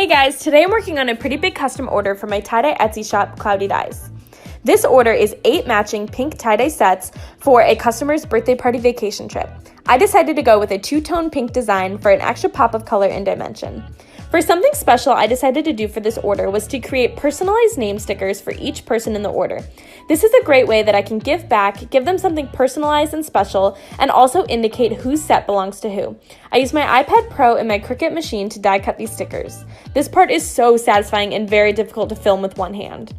Hey guys, today I'm working on a pretty big custom order for my tie-dye Etsy shop, Cloudy Dyes. This order is 8 matching pink tie-dye sets for a customer's birthday party vacation trip. I decided to go with a two-tone pink design for an extra pop of color and dimension. For something special I decided to do for this order was to create personalized name stickers for each person in the order. This is a great way that I can give back, give them something personalized and special, and also indicate whose set belongs to who. I used my iPad Pro and my Cricut machine to die cut these stickers. This part is so satisfying and very difficult to film with one hand.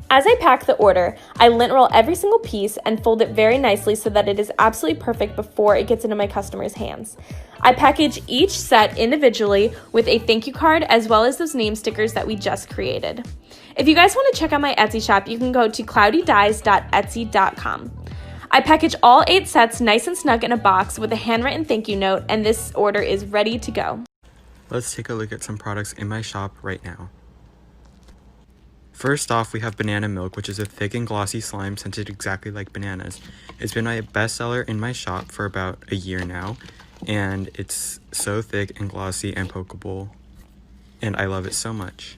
As I pack the order, I lint roll every single piece and fold it very nicely so that it is absolutely perfect before it gets into my customer's hands. I package each set individually with a thank you card as well as those name stickers that we just created. If you guys want to check out my Etsy shop, you can go to cloudydyes.etsy.com. I package all 8 sets nice and snug in a box with a handwritten thank you note, and this order is ready to go. Let's take a look at some products in my shop right now. First off, we have banana milk, which is a thick and glossy slime scented exactly like bananas. It's been my bestseller in my shop for about a year now, and it's so thick and glossy and pokeable, and I love it so much.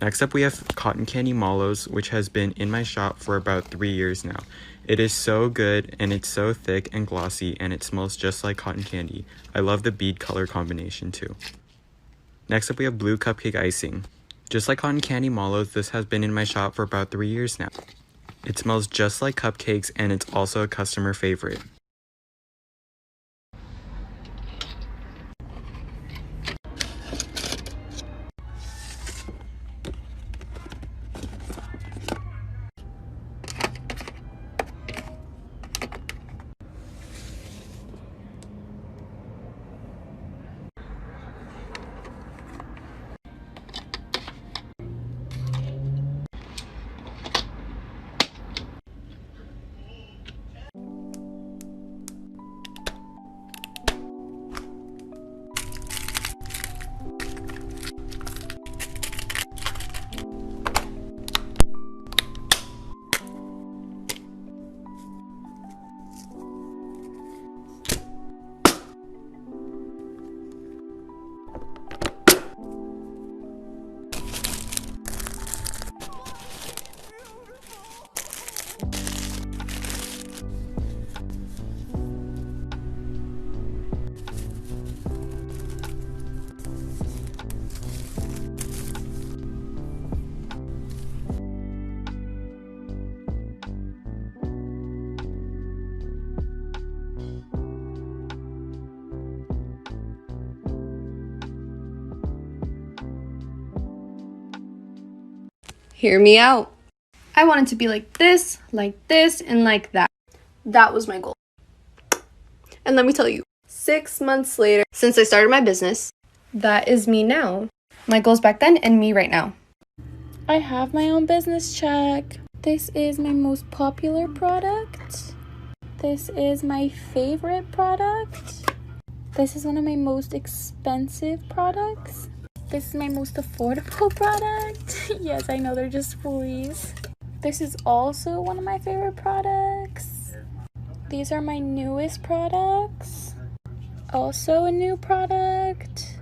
Next up, we have cotton candy mallows, which has been in my shop for about 3 years now. It is so good, and it's so thick and glossy, and it smells just like cotton candy. I love the bead color combination too. Next up, we have blue cupcake icing. Just like cotton candy mallows, this has been in my shop for about 3 years now. It smells just like cupcakes, and it's also a customer favorite. Hear me out. I want it to be like this, and like that. That was my goal. And let me tell you, 6 months later, since I started my business, that is me now. My goals back then and me right now. I have my own business check. This is my most popular product. This is my favorite product. This is one of my most expensive products. This is my most affordable product. Yes, I know they're just foolies. This is also one of my favorite products. These are my newest products. Also a new product.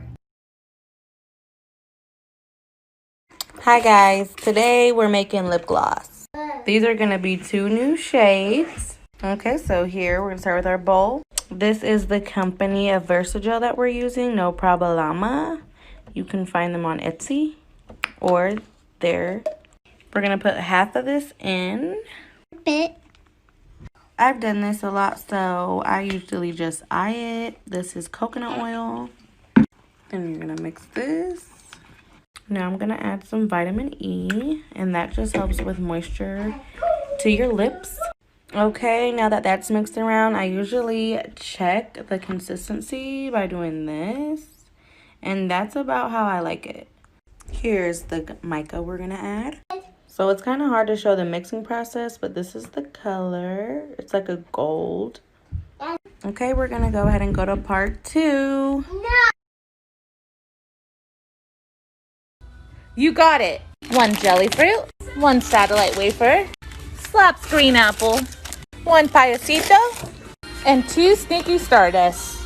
Hi guys, today we're making lip gloss. These are gonna be 2 new shades. Okay, so here we're gonna start with our bowl. This is the company of Versagel that we're using, no problema. You can find them on Etsy or there. We're gonna put half of this in. I've done this a lot, so I usually just eye it. This is coconut oil. And you're gonna mix this. Now I'm gonna add some vitamin E, and that just helps with moisture to your lips. Okay, now that that's mixed around, I usually check the consistency by doing this. And that's about how I like it. Here's the mica we're gonna add. So it's kind of hard to show the mixing process, but this is the color. It's like a gold. Okay, we're gonna go ahead and go to part 2. You got it. 1 jelly fruit, 1 satellite wafer, slaps green apple, 1 payasito, and 2 sneaky stardust.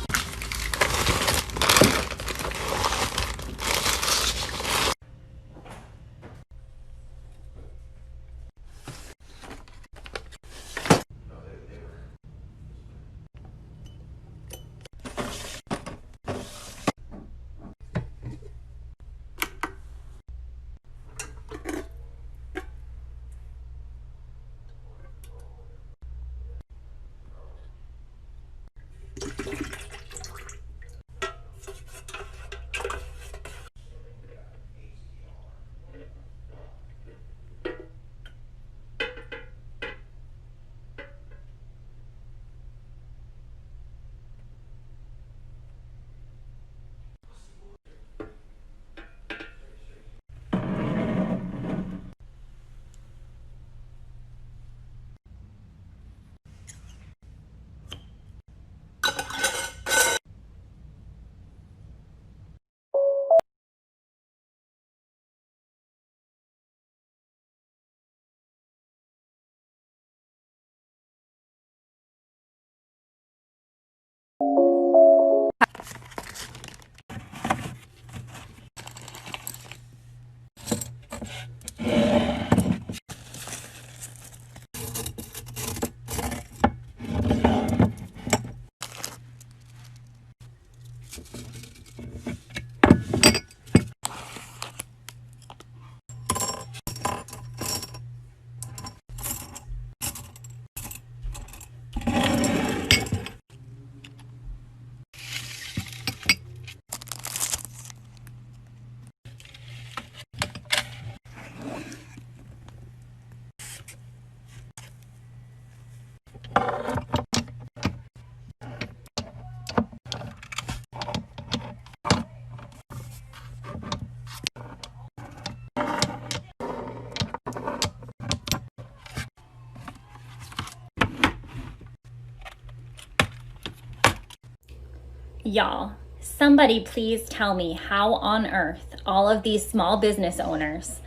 Y'all, somebody please tell me how on earth all of these small business owners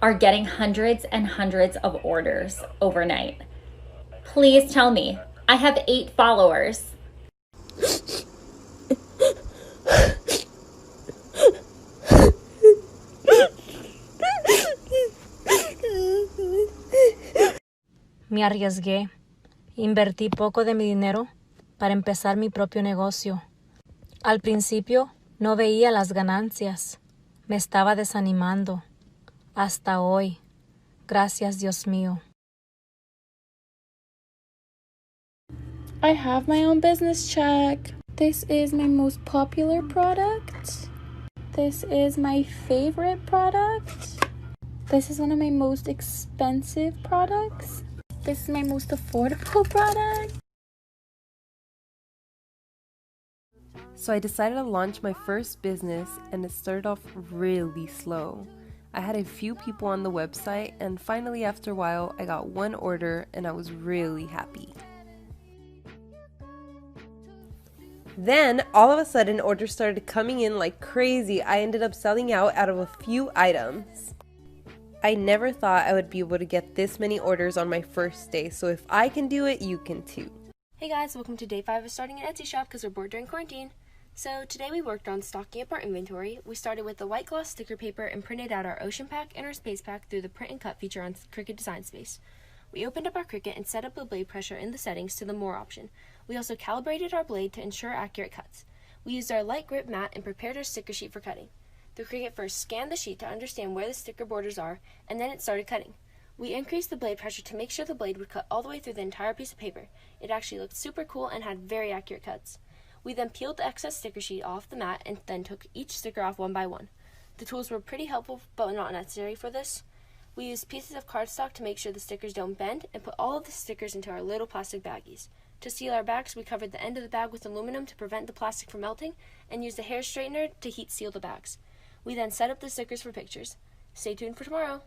are getting hundreds and hundreds of orders overnight. Please tell me. I have 8 followers. Me arriesgué. Invertí poco de mi dinero para empezar mi propio negocio. Al principio no veía las ganancias. Me estaba desanimando. Hasta hoy. Gracias, Dios mío. I have my own business check. This is my most popular product. This is my favorite product. This is one of my most expensive products. This is my most affordable product. So I decided to launch my first business, and it started off really slow. I had a few people on the website, and finally after a while I got one order and I was really happy. Then all of a sudden orders started coming in like crazy. I ended up selling out of a few items. I never thought I would be able to get this many orders on my first day, so if I can do it, you can too. Hey guys, welcome to day 5 of starting an Etsy shop because we're bored during quarantine. So today we worked on stocking up our inventory. We started with the white gloss sticker paper and printed out our ocean pack and our space pack through the print and cut feature on Cricut Design Space. We opened up our Cricut and set up the blade pressure in the settings to the More option. We also calibrated our blade to ensure accurate cuts. We used our light grip mat and prepared our sticker sheet for cutting. The Cricut first scanned the sheet to understand where the sticker borders are, and then it started cutting. We increased the blade pressure to make sure the blade would cut all the way through the entire piece of paper. It actually looked super cool and had very accurate cuts. We then peeled the excess sticker sheet off the mat and then took each sticker off one by one. The tools were pretty helpful but not necessary for this. We used pieces of cardstock to make sure the stickers don't bend and put all of the stickers into our little plastic baggies. To seal our bags, we covered the end of the bag with aluminum to prevent the plastic from melting and used a hair straightener to heat seal the bags. We then set up the stickers for pictures. Stay tuned for tomorrow.